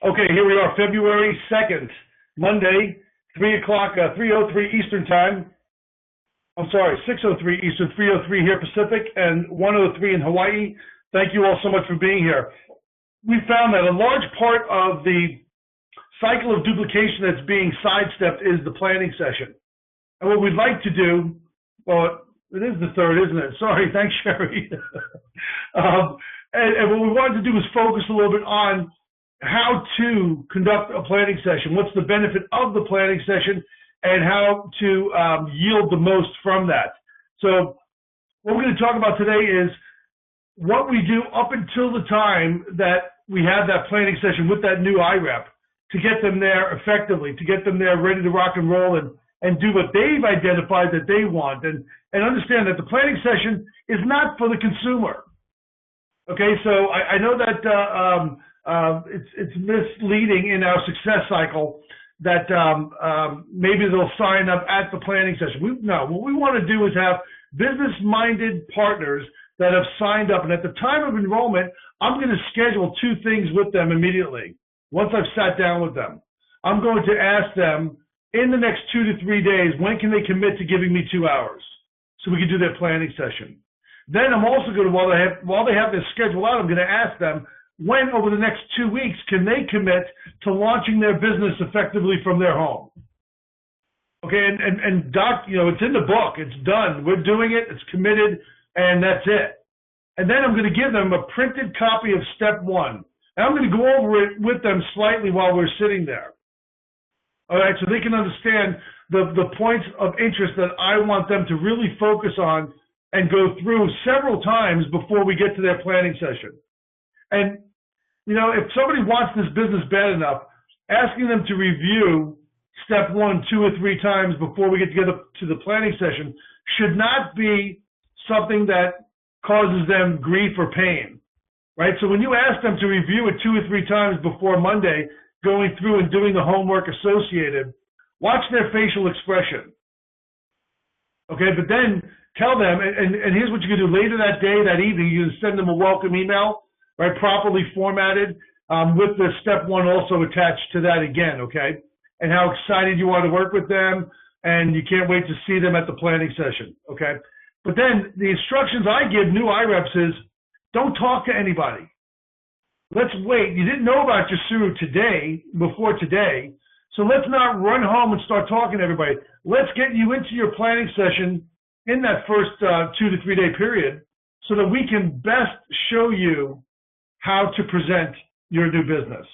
Okay, here we are, February 2nd, Monday, 3 o'clock, 3:03 Eastern Time. I'm sorry, 6:03 Eastern, 3:03 here Pacific, and 1:03 in Hawaii. Thank you all so much for being here. We found that a large part of the cycle of duplication that's being sidestepped is the planning session. And what we'd like to do, well, it is the third, isn't it? Sorry, thanks, Sherry. And what we wanted to do was focus a little bit on how to conduct a planning session, what's the benefit of the planning session, and how to yield the most from that. So what we're going to talk about today is what we do up until the time that we have that planning session with that new IREP to get them there effectively, to get them there ready to rock and roll and do what they've identified that they want, and understand that the planning session is not for the consumer. Okay, so I know that it's misleading in our success cycle that maybe they'll sign up at the planning session. No, what we want to do is have business-minded partners that have signed up, and at the time of enrollment, I'm going to schedule 2 things with them immediately. Once I've sat down with them, I'm going to ask them in the next 2 to 3 days, when can they commit to giving me 2 hours so we can do their planning session. Then I'm also going to, while they have this schedule out, I'm going to ask them when over the next 2 weeks can they commit to launching their business effectively from their home. Okay, and Doc, you know, it's in the book, it's done, we're doing it, it's committed, and that's it. And then I'm going to give them a printed copy of step 1. And I'm going to go over it with them slightly while we're sitting there. All right, so they can understand the points of interest that I want them to really focus on and go through several times before we get to their planning session. And, you know, if somebody wants this business bad enough, asking them to review step 1 2 or 3 times before we get together to the planning session should not be something that causes them grief or pain, right? So when you ask them to review it 2 or 3 times before Monday, going through and doing the homework associated, watch their facial expression. Okay, but then tell them, and here's what you can do later that day, that evening, you can send them a welcome email, right, properly formatted, with the step 1 also attached to that again, okay, and how excited you are to work with them, and you can't wait to see them at the planning session, okay. But then the instructions I give new IREPs is, don't talk to anybody. Let's wait. You didn't know about your SURU today, before today, so let's not run home and start talking to everybody. Let's get you into your planning session in that first 2 to 3 day period so that we can best show you how to present your new business.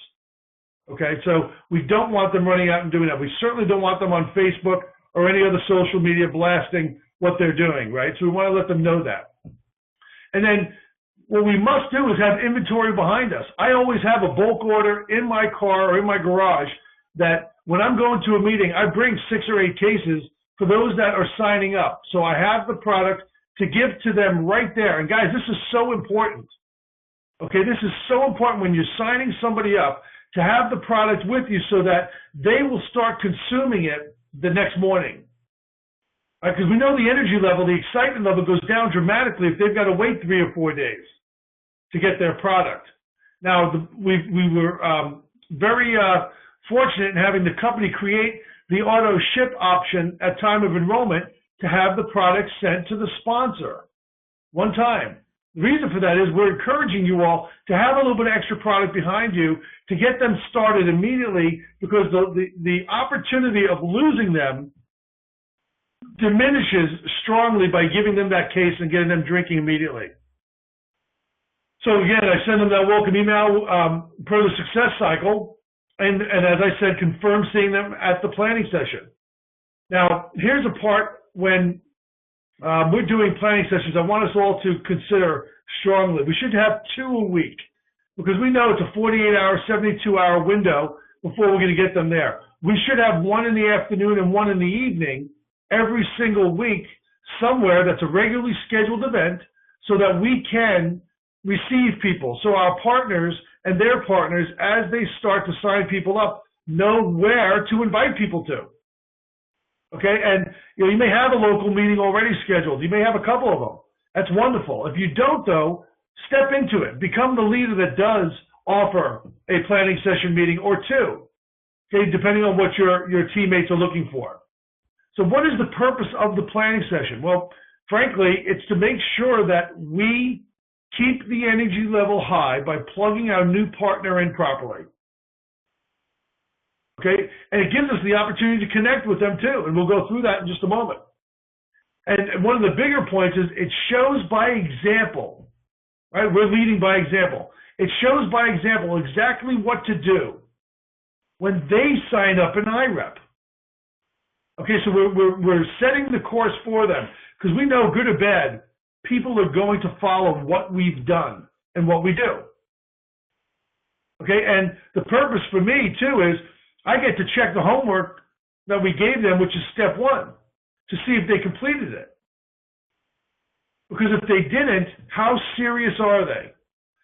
Okay, so we don't want them running out and doing that. We certainly don't want them on Facebook or any other social media blasting what they're doing, right? So we want to let them know that. And then what we must do is have inventory behind us. I always have a bulk order in my car or in my garage that when I'm going to a meeting, I bring 6 or 8 cases for those that are signing up. So I have the product to give to them right there. And guys, this is so important. Okay, this is so important when you're signing somebody up to have the product with you so that they will start consuming it the next morning. Because we know the energy level, the excitement level goes down dramatically if they've got to wait 3 or 4 days to get their product. Now, we were very fortunate in having the company create the auto ship option at time of enrollment to have the product sent to the sponsor one time. The reason for that is we're encouraging you all to have a little bit of extra product behind you to get them started immediately, because the opportunity of losing them diminishes strongly by giving them that case and getting them drinking immediately. So again, I send them that welcome email per the success cycle, and as I said, confirm seeing them at the planning session. Now, here's a part when we're doing planning sessions, I want us all to consider strongly. We should have 2 a week, because we know it's a 48-hour, 72-hour window before we're going to get them there. We should have 1 in the afternoon and 1 in the evening every single week somewhere that's a regularly scheduled event so that we can receive people. So our partners and their partners, as they start to sign people up, know where to invite people to. Okay, and you may have a local meeting already scheduled. You may have a couple of them. That's wonderful. If you don't, though, step into it. Become the leader that does offer a planning session meeting or two, okay, depending on what your teammates are looking for. So what is the purpose of the planning session? Well, frankly, it's to make sure that we keep the energy level high by plugging our new partner in properly. Okay, and it gives us the opportunity to connect with them too, and we'll go through that in just a moment. And one of the bigger points is it shows by example, right? We're leading by example. It shows by example exactly what to do when they sign up an IREP. Okay, so we're setting the course for them because we know, good or bad, people are going to follow what we've done and what we do. Okay, and the purpose for me too is I get to check the homework that we gave them, which is step one, to see if they completed it. Because if they didn't, how serious are they?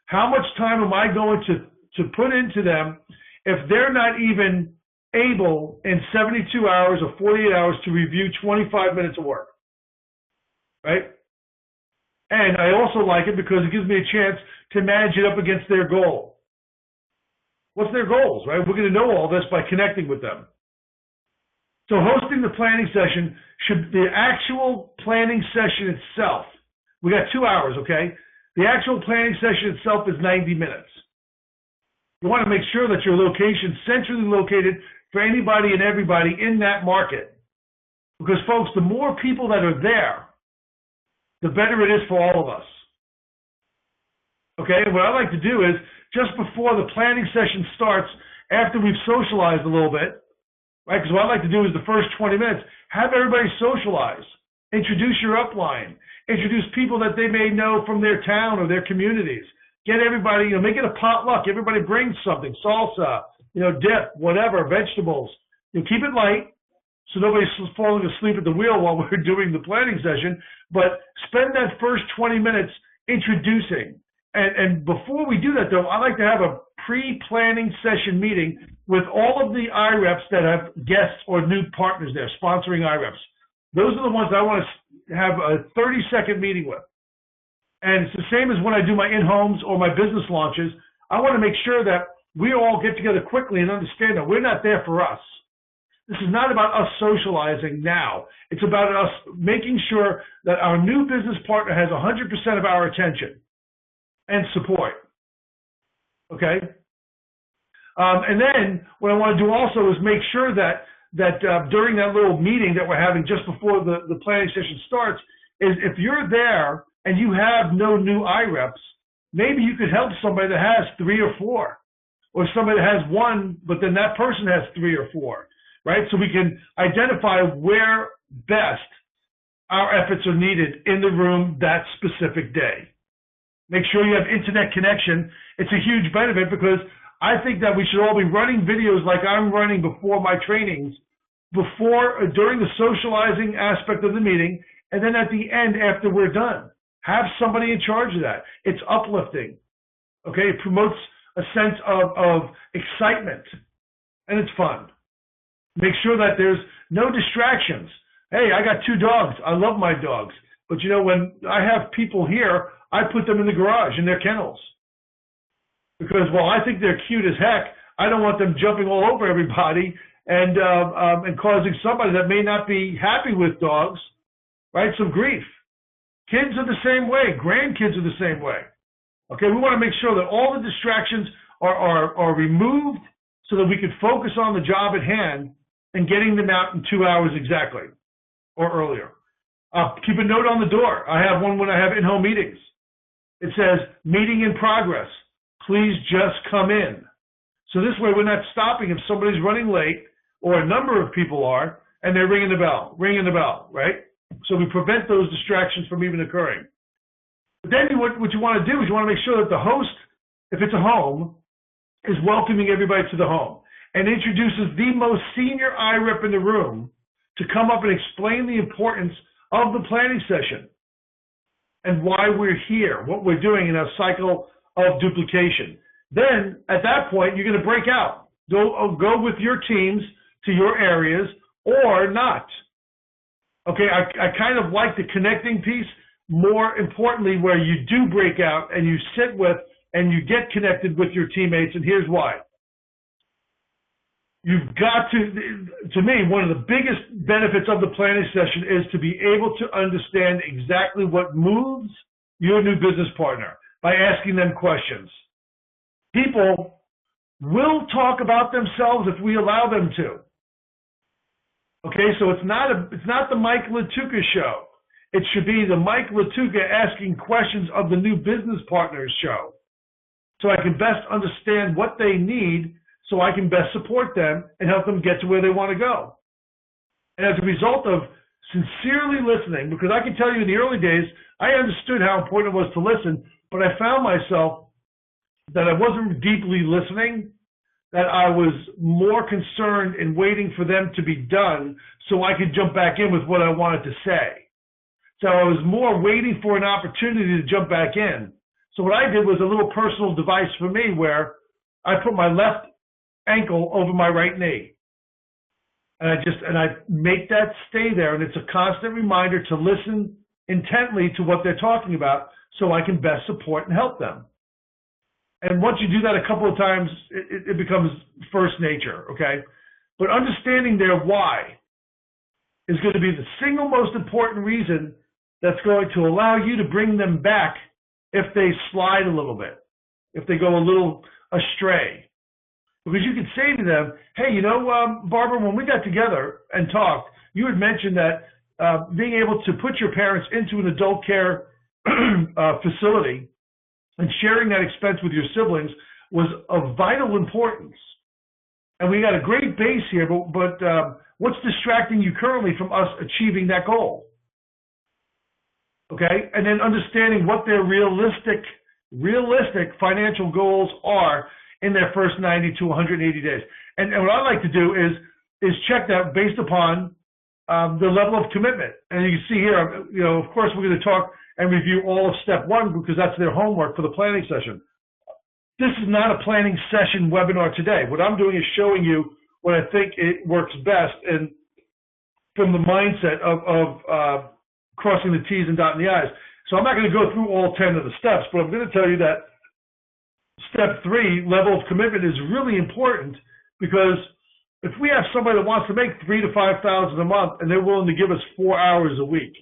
How much time am I going to put into them if they're not even able in 72 hours or 48 hours to review 25 minutes of work, right? And I also like it because it gives me a chance to manage it up against their goal. What's their goals, right? We're going to know all this by connecting with them. So hosting the planning session the actual planning session itself, we got 2 hours, okay? The actual planning session itself is 90 minutes. You want to make sure that your location is centrally located for anybody and everybody in that market. Because folks, the more people that are there, the better it is for all of us. Okay, and what I like to do is, just before the planning session starts, after we've socialized a little bit, right, because what I like to do is the first 20 minutes, have everybody socialize, introduce your upline, introduce people that they may know from their town or their communities, get everybody, make it a potluck, everybody brings something, salsa, dip, whatever, vegetables, keep it light, so nobody's falling asleep at the wheel while we're doing the planning session, but spend that first 20 minutes introducing. And before we do that, though, I like to have a pre-planning session meeting with all of the IREPs that have guests or new partners there, sponsoring IREPs. Those are the ones I want to have a 30-second meeting with. And it's the same as when I do my in-homes or my business launches. I want to make sure that we all get together quickly and understand that we're not there for us. This is not about us socializing now. It's about us making sure that our new business partner has 100% of our attention and support. Okay? And then what I want to do also is make sure that during that little meeting that we're having just before the planning session starts, is if you're there and you have no new IREPs, maybe you could help somebody that has 3 or 4, or somebody that has 1, but then that person has 3 or 4, right? So we can identify where best our efforts are needed in the room that specific day. Make sure you have internet connection. It's a huge benefit because I think that we should all be running videos like I'm running before my trainings, during the socializing aspect of the meeting, and then at the end after we're done. Have somebody in charge of that. It's uplifting. Okay, it promotes a sense of excitement, and it's fun. Make sure that there's no distractions. Hey, I got 2 dogs. I love my dogs. But when I have people here, I put them in the garage in their kennels. Because while I think they're cute as heck, I don't want them jumping all over everybody and causing somebody that may not be happy with dogs, right, some grief. Kids are the same way. Grandkids are the same way. Okay, we want to make sure that all the distractions are removed so that we can focus on the job at hand and getting them out in 2 hours exactly or earlier. Keep a note on the door. I have one when I have in-home meetings. It says, meeting in progress. Please just come in. So this way we're not stopping if somebody's running late or a number of people are and they're ringing the bell, right? So we prevent those distractions from even occurring. But then what you want to do is you want to make sure that the host, if it's a home, is welcoming everybody to the home and introduces the most senior IREP in the room to come up and explain the importance of the planning session and why we're here, what we're doing in a cycle of duplication. Then, at that point, you're going to break out. Go with your teams to your areas or not. Okay, I kind of like the connecting piece. More importantly, where you do break out and you sit with and you get connected with your teammates, and here's why. You've got to me, one of the biggest benefits of the planning session is to be able to understand exactly what moves your new business partner by asking them questions. People will talk about themselves if we allow them to. Okay, so it's not the Mike Latuka show. It should be the Mike Latuka asking questions of the new business partners show, so I can best understand what they need, so I can best support them and help them get to where they want to go. And as a result of sincerely listening, because I can tell you in the early days, I understood how important it was to listen, but I found myself that I wasn't deeply listening, that I was more concerned in waiting for them to be done so I could jump back in with what I wanted to say. So I was more waiting for an opportunity to jump back in. So what I did was a little personal device for me where I put my left ankle over my right knee. And I make that stay there, and it's a constant reminder to listen intently to what they're talking about so I can best support and help them. And once you do that a couple of times, it becomes first nature, okay? But understanding their why is going to be the single most important reason that's going to allow you to bring them back if they slide a little bit, if they go a little astray. Because you could say to them, hey, you know, Barbara, when we got together and talked, you had mentioned that being able to put your parents into an adult care facility and sharing that expense with your siblings was of vital importance. And we got a great base here, but what's distracting you currently from us achieving that goal? Okay, and then understanding what their realistic financial goals are in their first 90 to 180 days. And what I like to do is check that based upon the level of commitment. And you can see here, you know, of course, we're going to talk and review all of step one because that's their homework for the planning session. This is not a planning session webinar today. What I'm doing is showing you what I think it works best, and from the mindset of crossing the T's and dotting the I's. So I'm not going to go through all 10 of the steps, but I'm going to tell you that step 3, level of commitment, is really important, because if we have somebody that wants to make $3,000 to $5,000 a month and they're willing to give us 4 hours a week,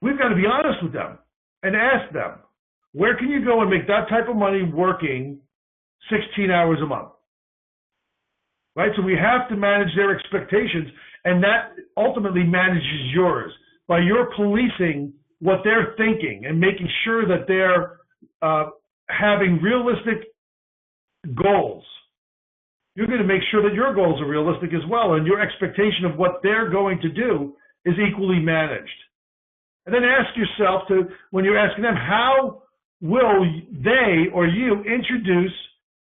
we've got to be honest with them and ask them, where can you go and make that type of money working 16 hours a month? Right? So we have to manage their expectations, and that ultimately manages yours by your policing what they're thinking and making sure that they're having realistic goals. You're going to make sure that your goals are realistic as well, and your expectation of what they're going to do is equally managed. And then ask yourself, when you're asking them, how will they or you introduce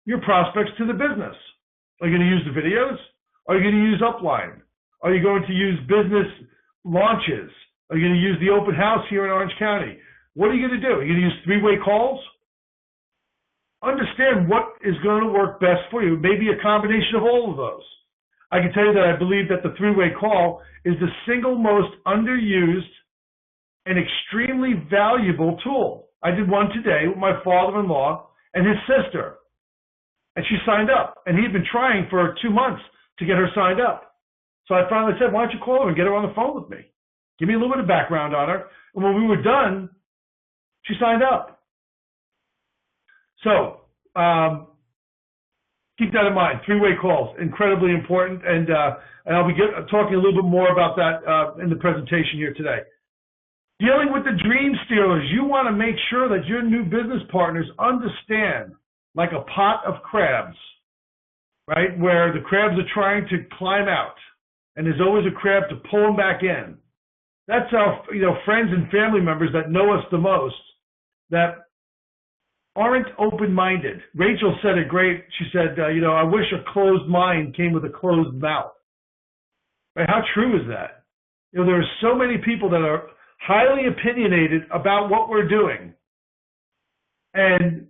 your prospects to the business? Are you going to use the videos? Are you going to use upline? Are you going to use business launches? Are you going to use the open house here in Orange County? What are you going to do? Are you going to use 3-way calls? Understand what is going to work best for you. Maybe a combination of all of those. I can tell you that I believe that the 3-way call is the single most underused and extremely valuable tool. I did one today with my father-in-law and his sister, and she signed up. And he had been trying for 2 months to get her signed up. So I finally said, why don't you call her and get her on the phone with me? Give me a little bit of background on her. And when we were done, she signed up. So keep that in mind. 3-way calls, incredibly important. And I'll be talking a little bit more about that in the presentation here today. Dealing with the dream stealers, you want to make sure that your new business partners understand, like a pot of crabs, right, where the crabs are trying to climb out, and there's always a crab to pull them back in. That's our, friends and family members that know us the most, that aren't open-minded. Rachel said it great. She said, I wish a closed mind came with a closed mouth. Right? How true is that? There are so many people that are highly opinionated about what we're doing and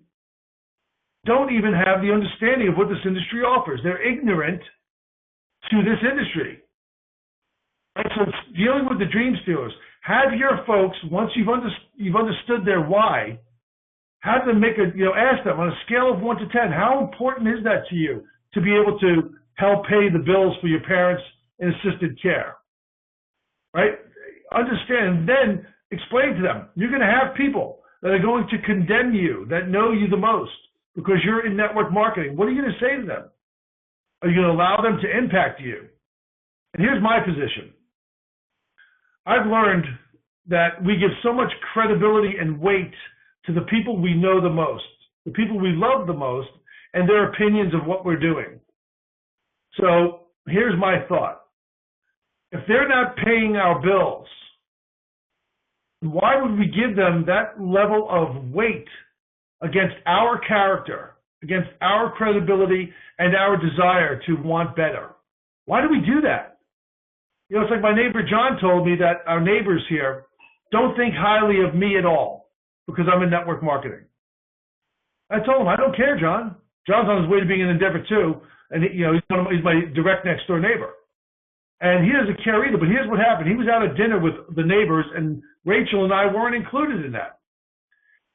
don't even have the understanding of what this industry offers. They're ignorant to this industry. Right? So it's dealing with the dream stealers. Have your folks, once you've understood their why, have them ask them on a scale of 1 to 10, how important is that to you to be able to help pay the bills for your parents in assisted care, right? Understand, and then explain to them, you're going to have people that are going to condemn you, that know you the most, because you're in network marketing. What are you going to say to them? Are you going to allow them to impact you? And here's my position. I've learned that we give so much credibility and weight to the people we know the most, the people we love the most, and their opinions of what we're doing. So here's my thought. If they're not paying our bills, why would we give them that level of weight against our character, against our credibility, and our desire to want better? Why do we do that? It's like my neighbor John told me that our neighbors here don't think highly of me at all because I'm in network marketing. I told him, I don't care, John. John's on his way to being an Endeavor too, and he's my direct next door neighbor. And he doesn't care either, but here's what happened. He was out at dinner with the neighbors, and Rachel and I weren't included in that.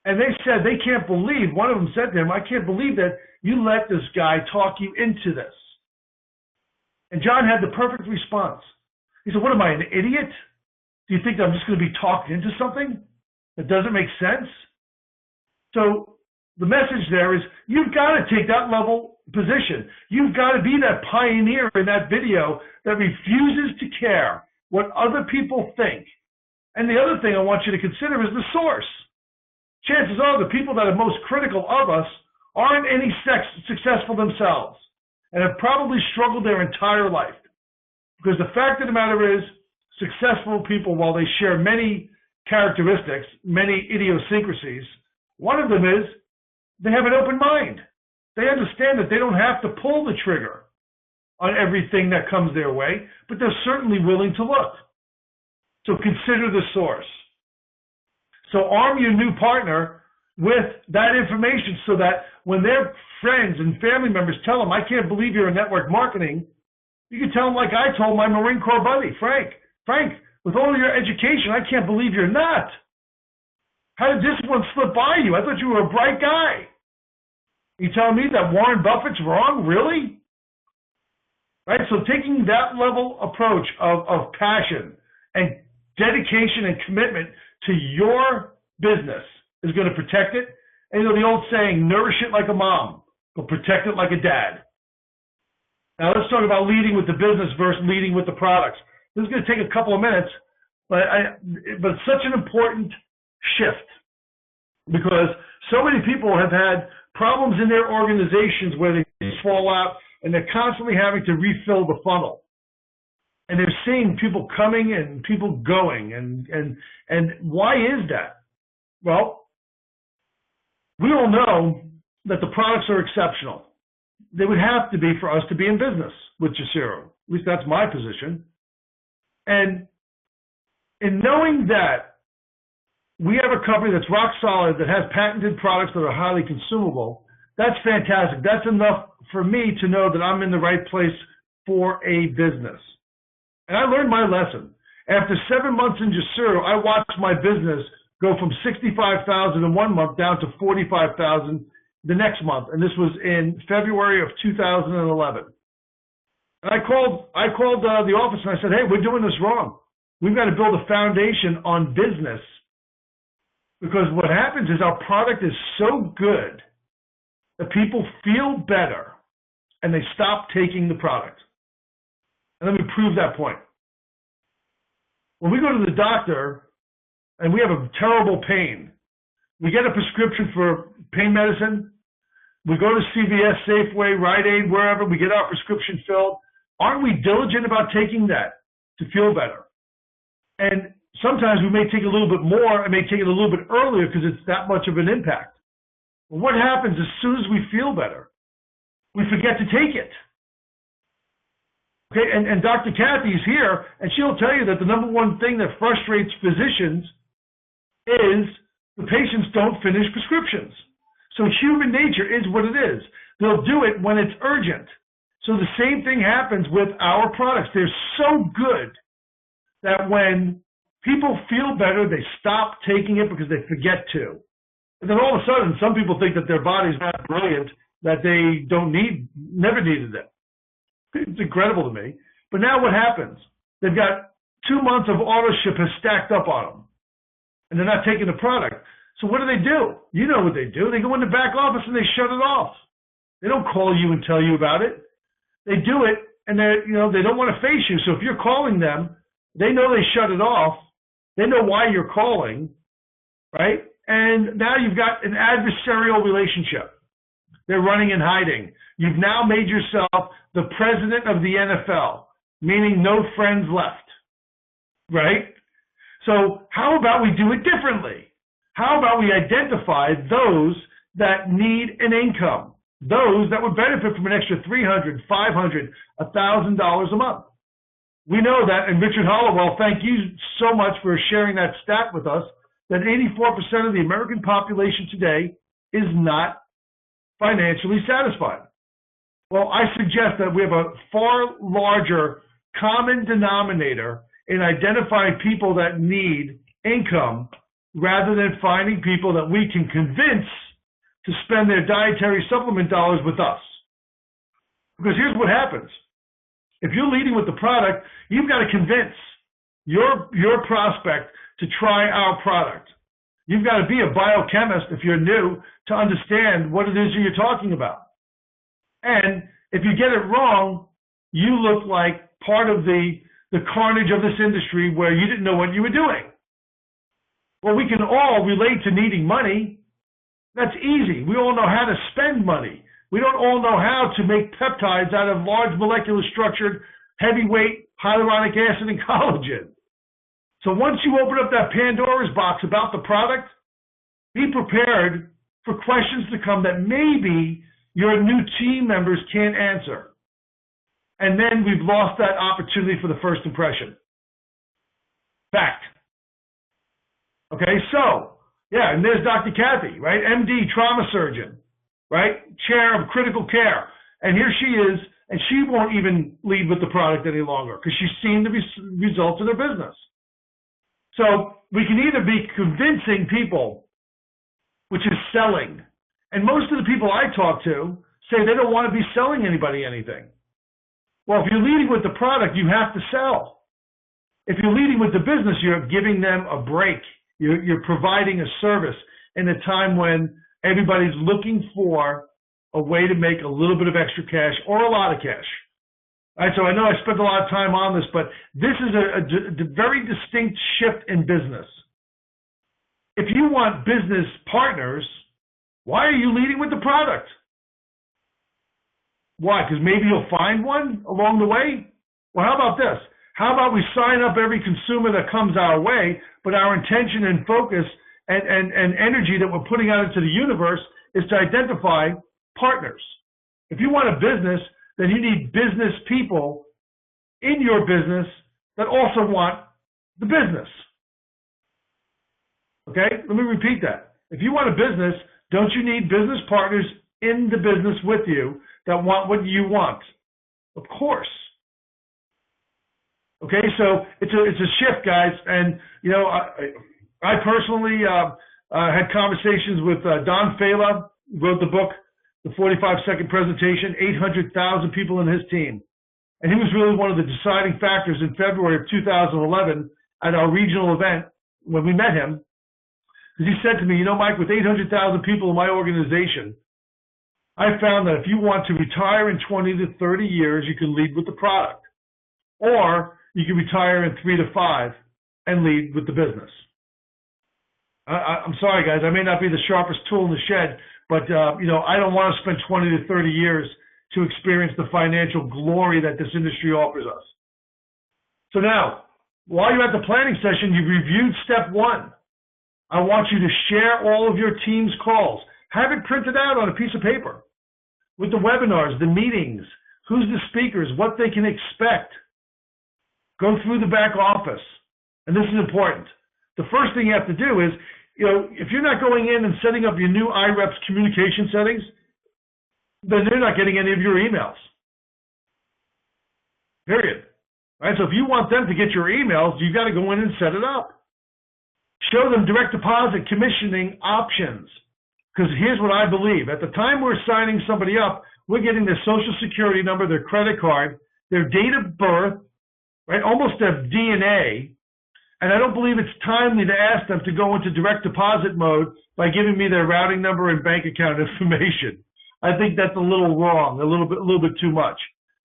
And they said they can't believe, one of them said to him, I can't believe that you let this guy talk you into this. And John had the perfect response. He said, what am I, an idiot? Do you think I'm just going to be talked into something that doesn't make sense? So the message there is you've got to take that level position. You've got to be that pioneer in that video that refuses to care what other people think. And the other thing I want you to consider is the source. Chances are the people that are most critical of us aren't any successful themselves and have probably struggled their entire life. Because the fact of the matter is, successful people, while they share many characteristics, many idiosyncrasies, one of them is they have an open mind. They understand that they don't have to pull the trigger on everything that comes their way, but they're certainly willing to look. So consider the source. So arm your new partner with that information so that when their friends and family members tell them, I can't believe you're in network marketing, you can tell them like I told my Marine Corps buddy, Frank, with all your education, I can't believe you're not. How did this one slip by you? I thought you were a bright guy. You telling me that Warren Buffett's wrong? Really? Right? So taking that level approach of passion and dedication and commitment to your business is going to protect it. And the old saying, nourish it like a mom, but protect it like a dad. Now let's talk about leading with the business versus leading with the products. This is going to take a couple of minutes, but it's such an important shift because so many people have had problems in their organizations where they fall out and they're constantly having to refill the funnel. And they're seeing people coming and people going. And why is that? Well, we all know that the products are exceptional. They would have to be for us to be in business with Jacero. At least that's my position. And in knowing that we have a company that's rock solid, that has patented products that are highly consumable, that's fantastic. That's enough for me to know that I'm in the right place for a business. And I learned my lesson. After 7 months in Jacero, I watched my business go from $65,000 in 1 month down to $45,000 the next month, and this was in February of 2011. And I called the office and I said, hey, we're doing this wrong. We've got to build a foundation on business because what happens is our product is so good that people feel better and they stop taking the product. And let me prove that point. When we go to the doctor and we have a terrible pain, we get a prescription for pain medicine. We go to CVS, Safeway, Rite Aid, wherever, we get our prescription filled. Aren't we diligent about taking that to feel better? And sometimes we may take a little bit more and may take it a little bit earlier because it's that much of an impact. Well, what happens as soon as we feel better? We forget to take it. Okay, and Dr. Kathy is here, and she'll tell you that the number one thing that frustrates physicians is the patients don't finish prescriptions. So human nature is what it is. They'll do it when it's urgent. So the same thing happens with our products. They're so good that when people feel better, they stop taking it because they forget to. And then all of a sudden, some people think that their body's not brilliant, that they never needed them. It's incredible to me. But now what happens? They've got 2 months of auto ship has stacked up on them, and they're not taking the product. So what do? You know what they do. They go in the back office and they shut it off. They don't call you and tell you about it. They do it, and they don't want to face you. So if you're calling them, they know they shut it off. They know why you're calling, right? And now you've got an adversarial relationship. They're running and hiding. You've now made yourself the president of the NFL, meaning no friends left, right? So how about we do it differently? How about we identify those that need an income, those that would benefit from an extra $300, $500, $1,000 a month? We know that, and Richard Hollowell, thank you so much for sharing that stat with us, that 84% of the American population today is not financially satisfied. Well, I suggest that we have a far larger common denominator in identifying people that need income rather than finding people that we can convince to spend their dietary supplement dollars with us. Because here's what happens. If you're leading with the product, you've got to convince your prospect to try our product. You've got to be a biochemist if you're new to understand what it is you're talking about. And if you get it wrong, you look like part of the carnage of this industry where you didn't know what you were doing. Well, we can all relate to needing money. That's easy. We all know how to spend money. We don't all know how to make peptides out of large molecular structured, heavyweight hyaluronic acid and collagen. So once you open up that Pandora's box about the product, be prepared for questions to come that maybe your new team members can't answer. And then we've lost that opportunity for the first impression. Fact. Okay, so, yeah, and there's Dr. Kathy, right? MD, trauma surgeon, right? Chair of critical care. And here she is, and she won't even lead with the product any longer because she's seen the results of their business. So we can either be convincing people, which is selling. And most of the people I talk to say they don't want to be selling anybody anything. Well, if you're leading with the product, you have to sell. If you're leading with the business, you're giving them a break. You're providing a service in a time when everybody's looking for a way to make a little bit of extra cash or a lot of cash. All right, so I know I spent a lot of time on this, but this is a very distinct shift in business. If you want business partners, why are you leading with the product? Why? Because maybe you'll find one along the way? Well, how about this? How about we sign up every consumer that comes our way, but our intention and focus and energy that we're putting out into the universe is to identify partners. If you want a business, then you need business people in your business that also want the business. Okay? Let me repeat that. If you want a business, don't you need business partners in the business with you that want what you want? Of course. Okay, so it's a shift, guys. And, you know, I personally had conversations with Don Fala, wrote the book, The 45-Second Presentation, 800,000 people in his team. And he was really one of the deciding factors in February of 2011 at our regional event when we met him. Because he said to me, you know, Mike, with 800,000 people in my organization, I found that if you want to retire in 20 to 30 years, you can lead with the product. Or you can retire in 3 to 5 and lead with the business. I'm sorry, guys. I may not be the sharpest tool in the shed, but, you know, I don't want to spend 20 to 30 years to experience the financial glory that this industry offers us. So now, while you're at the planning session, you've reviewed step 1. I want you to share all of your team's calls. Have it printed out on a piece of paper with the webinars, the meetings, who's the speakers, what they can expect. Go through the back office. And this is important. The first thing you have to do is, you know, if you're not going in and setting up your new iReps communication settings, then they're not getting any of your emails. Period. All right, so if you want them to get your emails, you've got to go in and set it up. Show them direct deposit commissioning options. Because here's what I believe. At the time we're signing somebody up, we're getting their social security number, their credit card, their date of birth, right? Almost their DNA. And I don't believe it's timely to ask them to go into direct deposit mode by giving me their routing number and bank account information. I think that's a little wrong, a little bit too much.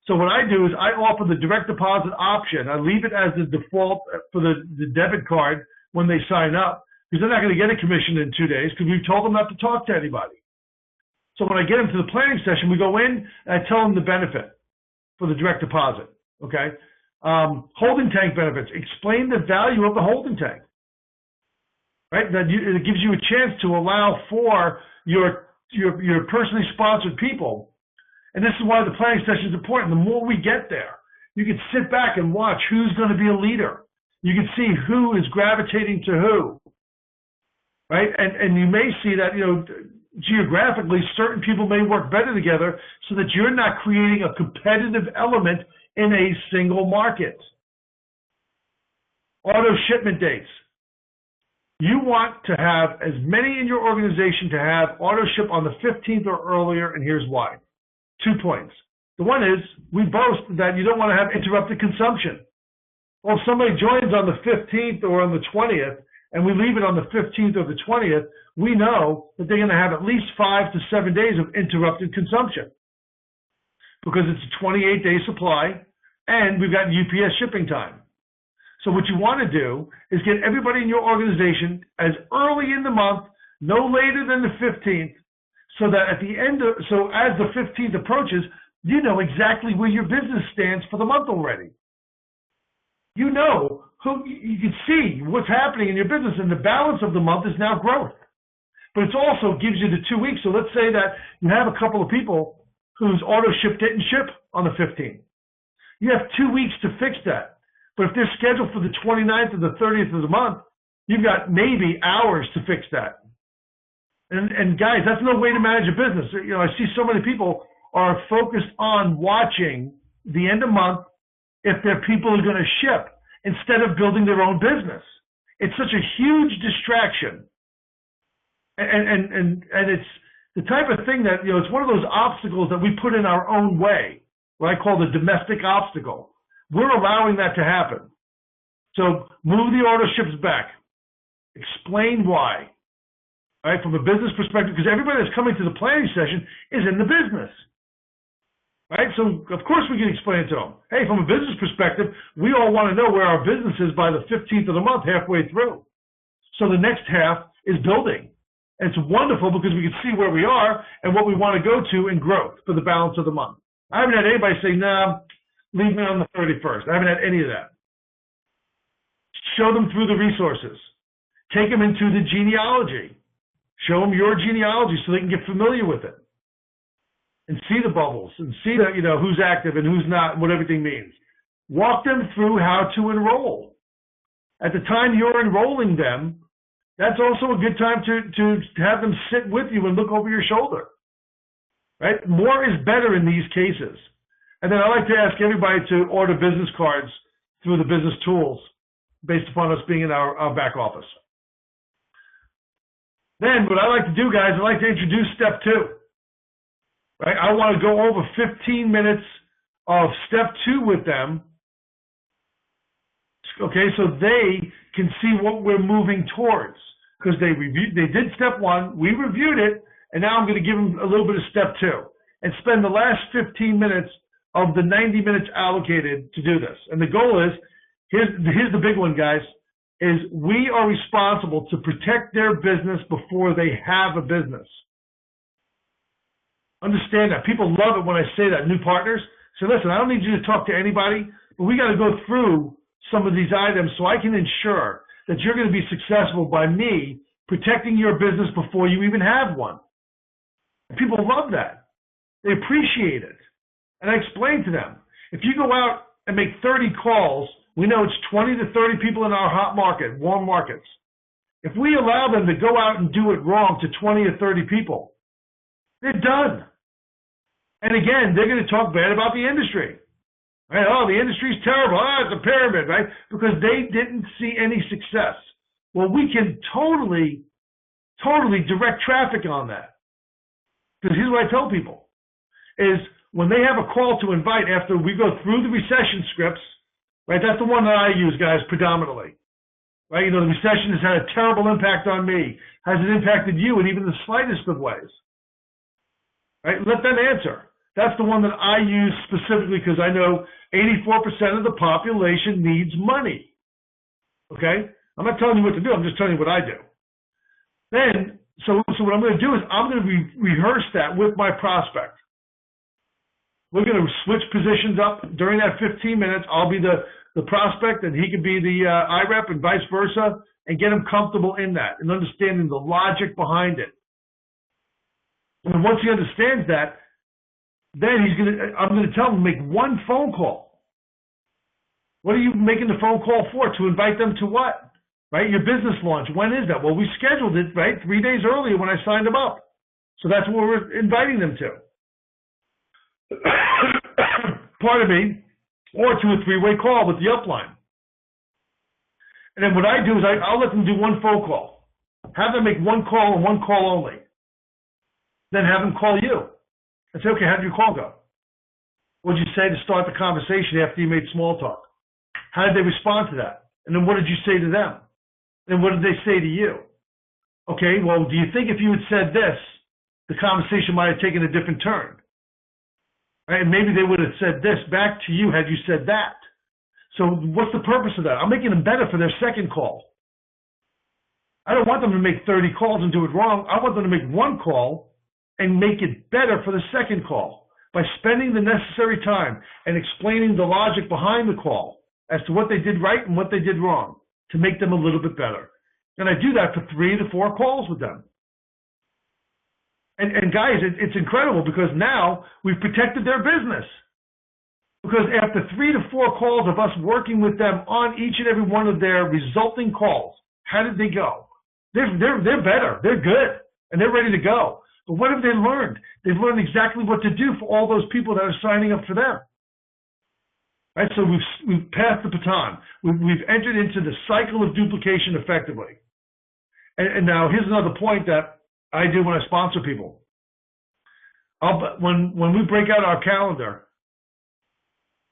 So what I do is I offer the direct deposit option. I leave it as the default for the debit card when they sign up, because they're not going to get a commission in 2 days because we've told them not to talk to anybody. So when I get them to the planning session, we go in and I tell them the benefit for the direct deposit, okay? Holding tank benefits. Explain the value of the holding tank, right? It gives you a chance to allow for your personally sponsored people. And this is why the planning session is important. The more we get there, you can sit back and watch who's going to be a leader. You can see who is gravitating to who, right? And you may see that, geographically, certain people may work better together so that you're not creating a competitive element in a single market. Auto shipment dates. You want to have as many in your organization to have auto ship on the 15th or earlier, and here's why. 2 points. The one is, we boast that you don't want to have interrupted consumption. Well, if somebody joins on the 15th or on the 20th, and we leave it on the 15th or the 20th, we know that they're going to have at least 5 to 7 days of interrupted consumption, because it's a 28-day supply, and we've got UPS shipping time. So what you want to do is get everybody in your organization as early in the month, no later than the 15th, so that at the end of, so as the 15th approaches, you know exactly where your business stands for the month already. You know who, you can see what's happening in your business, and the balance of the month is now growth. But it also gives you the 2 weeks. So let's say that you have a couple of people whose auto ship didn't ship on the 15th. You have 2 weeks to fix that. But if they're scheduled for the 29th or the 30th of the month, you've got maybe hours to fix that. And guys, that's no way to manage a business. I see so many people are focused on watching the end of month if their people are going to ship instead of building their own business. It's such a huge distraction. And it's the type of thing that, it's one of those obstacles that we put in our own way, what I call the domestic obstacle. We're allowing that to happen. So move the auto ships back. Explain why. Right, from a business perspective, because everybody that's coming to the planning session is in the business. Right, so of course we can explain it to them. Hey, from a business perspective, we all want to know where our business is by the 15th of the month, halfway through. So the next half is building. And it's wonderful because we can see where we are and what we want to go to in growth for the balance of the month. I haven't had anybody say, nah, leave me on the 31st. I haven't had any of that. Show them through the resources. Take them into the genealogy. Show them your genealogy so they can get familiar with it and see the bubbles and see that, who's active and who's not and what everything means. Walk them through how to enroll. At the time you're enrolling them, that's also a good time to have them sit with you and look over your shoulder. Right? More is better in these cases. And then I like to ask everybody to order business cards through the business tools based upon us being in our back office. Then what I like to do, guys, I like to introduce step 2. Right? I want to go over 15 minutes of step 2 with them. Okay, so they can see what we're moving towards. Because they did step 1, we reviewed it, and now I'm going to give them a little bit of step 2 and spend the last 15 minutes of the 90 minutes allocated to do this. And the goal is, here's the big one, guys, is we are responsible to protect their business before they have a business. Understand that. People love it when I say that. New partners say, listen, I don't need you to talk to anybody, but we got to go through some of these items so I can ensure that you're going to be successful by me protecting your business before you even have one. And people love that. They appreciate it. And I explain to them, if you go out and make 30 calls, we know it's 20 to 30 people in our hot market, warm markets. If we allow them to go out and do it wrong to 20 or 30 people, they're done. And again, they're going to talk bad about the industry. Right? Oh, the industry's terrible. Oh, it's a pyramid, right? Because they didn't see any success. Well, we can totally totally direct traffic on that. Because here's what I tell people, is when they have a call to invite after we go through the recession scripts, right? That's the one that I use, guys, predominantly. Right? The recession has had a terrible impact on me. Has it impacted you in even the slightest of ways? Right? Let them answer. That's the one that I use specifically because I know 84% of the population needs money. Okay? I'm not telling you what to do. I'm just telling you what I do. Then, so what I'm going to do is I'm going to rehearse that with my prospect. We're going to switch positions up during that 15 minutes. I'll be the prospect and he can be the IREP and vice versa, and get him comfortable in that and understanding the logic behind it. And once he understands that, then I'm going to tell him to make one phone call. What are you making the phone call for? To invite them to what? Right? Your business launch. When is that? Well, we scheduled it, right? 3 days earlier when I signed them up. So that's what we're inviting them to. Pardon me. Or to a 3-way call with the upline. And then what I do is I'll let them do one phone call. Have them make one call and one call only. Then have them call you. And say, okay, how did your call go? What did you say to start the conversation after you made small talk? How did they respond to that? And then what did you say to them? And what did they say to you? Okay, well, do you think if you had said this, the conversation might have taken a different turn? Right? And maybe they would have said this back to you had you said that. So what's the purpose of that? I'm making them better for their second call. I don't want them to make 30 calls and do it wrong. I want them to make one call and make it better for the second call by spending the necessary time and explaining the logic behind the call as to what they did right and what they did wrong to make them a little bit better. And I do that for 3 to 4 calls with them. And guys, it's incredible because now we've protected their business. Because after 3 to 4 calls of us working with them on each and every one of their resulting calls, how did they go? They're better. They're good. And they're ready to go. But what have they learned? They've learned exactly what to do for all those people that are signing up for them. Right? So we've passed the baton. We've entered into the cycle of duplication effectively. And now here's another point that I do when I sponsor people. When we break out our calendar,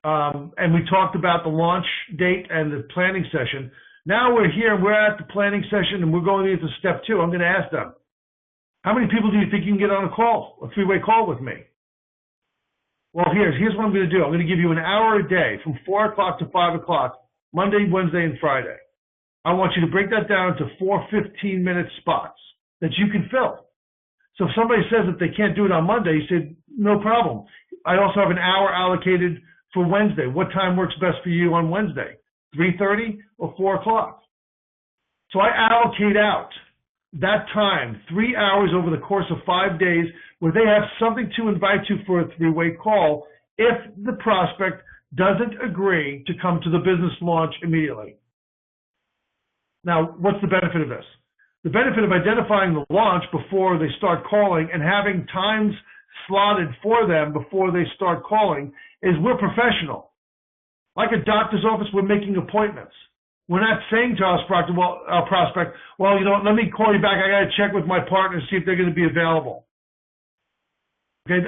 and we talked about the launch date and the planning session, now we're here and we're at the planning session and we're going into step 2. I'm going to ask them, how many people do you think you can get on a call, a 3-way call with me? Well, here's what I'm going to do. I'm going to give you an hour a day from 4 o'clock to 5 o'clock, Monday, Wednesday, and Friday. I want you to break that down into 4 15-minute spots that you can fill. So if somebody says that they can't do it on Monday, you say, no problem. I also have an hour allocated for Wednesday. What time works best for you on Wednesday? 3:30 or 4 o'clock? So I allocate out that time, 3 hours over the course of 5 days, where they have something to invite you for a 3-way call if the prospect doesn't agree to come to the business launch immediately. Now, what's the benefit of this? The benefit of identifying the launch before they start calling and having times slotted for them before they start calling is we're professional. Like a doctor's office, we're making appointments. We're not saying to our prospect, well, you know what, let me call you back. I got to check with my partner and see if they're going to be available. Okay,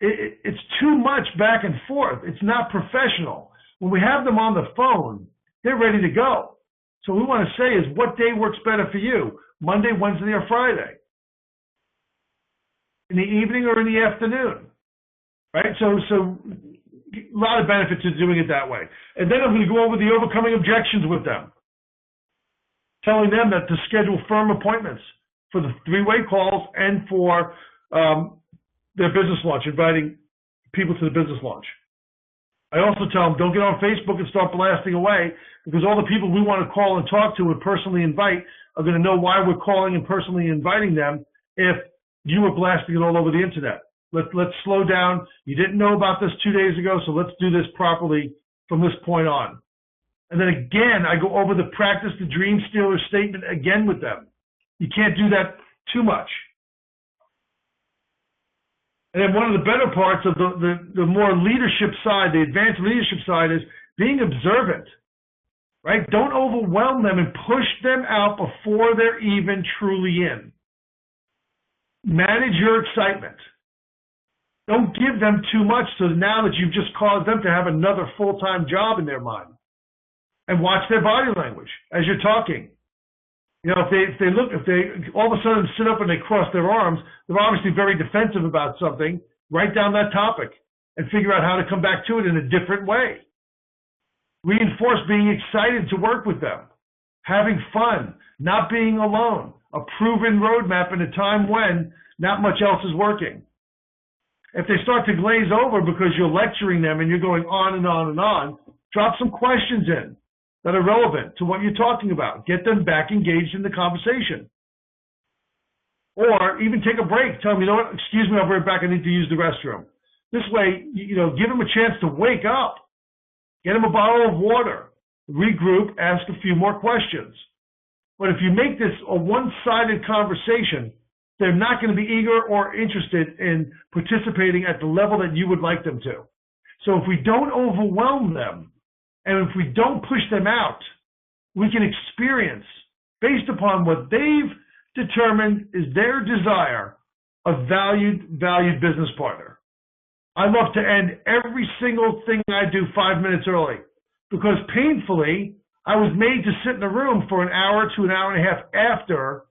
it's too much back and forth. It's not professional. When we have them on the phone, they're ready to go. So what we want to say is, what day works better for you? Monday, Wednesday, or Friday? In the evening or in the afternoon? Right? So a lot of benefits to doing it that way. And then I'm going to go over the overcoming objections with them, telling them that to schedule firm appointments for the 3-way calls and for their business launch, inviting people to the business launch. I also tell them, don't get on Facebook and start blasting away, because all the people we want to call and talk to and personally invite are going to know why we're calling and personally inviting them if you were blasting it all over the internet. Let's slow down. You didn't know about this 2 days ago, so let's do this properly from this point on. And then again, I go over the practice the dream stealer statement again with them. You can't do that too much. And then one of the better parts of the more leadership side, the advanced leadership side, is being observant. right? Don't overwhelm them and push them out before they're even truly in. Manage your excitement. Don't give them too much so now that you've just caused them to have another full-time job in their mind. And watch their body language as you're talking. You know, if they all of a sudden sit up and they cross their arms, they're obviously very defensive about something. Write down that topic and figure out how to come back to it in a different way. Reinforce being excited to work with them, having fun, not being alone, a proven roadmap in a time when not much else is working. If they start to glaze over because you're lecturing them and you're going on and on and on, drop some questions in that are relevant to what you're talking about. Get them back engaged in the conversation. Or even take a break. Tell them, you know what, excuse me, I'll be right back. I need to use the restroom. This way, you know, give them a chance to wake up. Get them a bottle of water. Regroup, ask a few more questions. But if you make this a one-sided conversation, they're not going to be eager or interested in participating at the level that you would like them to. So if we don't overwhelm them, and if we don't push them out, we can experience, based upon what they've determined is their desire, a valued business partner. I love to end every single thing I do 5 minutes early because painfully, I was made to sit in a room for an hour to an hour and a half after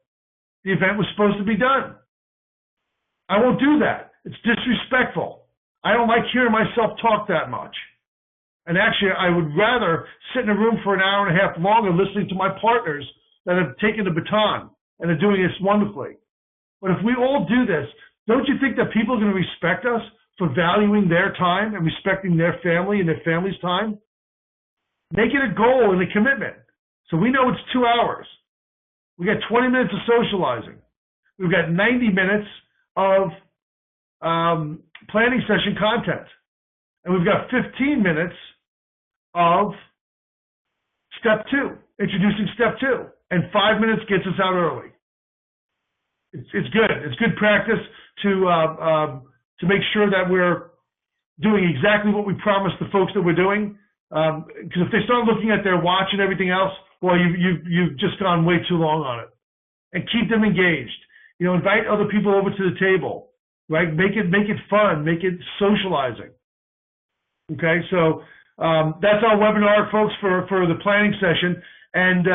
the event was supposed to be done. I won't do that. It's disrespectful. I don't like hearing myself talk that much. And actually, I would rather sit in a room for an hour and a half longer listening to my partners that have taken the baton and are doing this wonderfully. But if we all do this, don't you think that people are going to respect us for valuing their time and respecting their family and their family's time? Make it a goal and a commitment. So we know it's 2 hours. We got 20 minutes of socializing. We've got 90 minutes of planning session content. And we've got 15 minutes of step 2, introducing step 2. And 5 minutes gets us out early. It's good. It's good practice to make sure that we're doing exactly what we promised the folks that we're doing. Because if they start looking at their watch and everything else, well, you've just gone way too long on it. And keep them engaged. You know, invite other people over to the table, right? Make it fun. Make it socializing. Okay, so that's our webinar, folks, for the planning session. And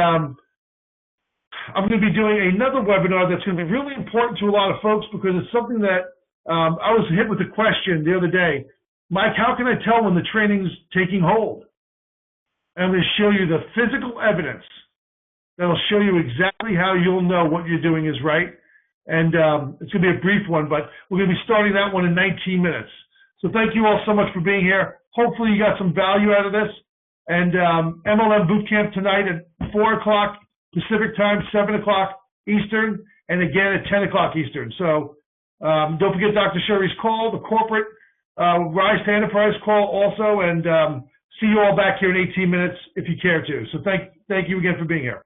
I'm going to be doing another webinar that's going to be really important to a lot of folks because it's something that I was hit with a question the other day. Mike, how can I tell when the training's taking hold? And I'm going to show you the physical evidence that'll show you exactly how you'll know what you're doing is right. And it's going to be a brief one, but we're going to be starting that one in 19 minutes. So thank you all so much for being here. Hopefully you got some value out of this. And MLM Bootcamp tonight at 4 o'clock Pacific time, 7 o'clock Eastern, and again at 10 o'clock Eastern. So don't forget Dr. Sherry's call, the corporate Rise to Enterprise call also, and see you all back here in 18 minutes if you care to. So thank you again for being here.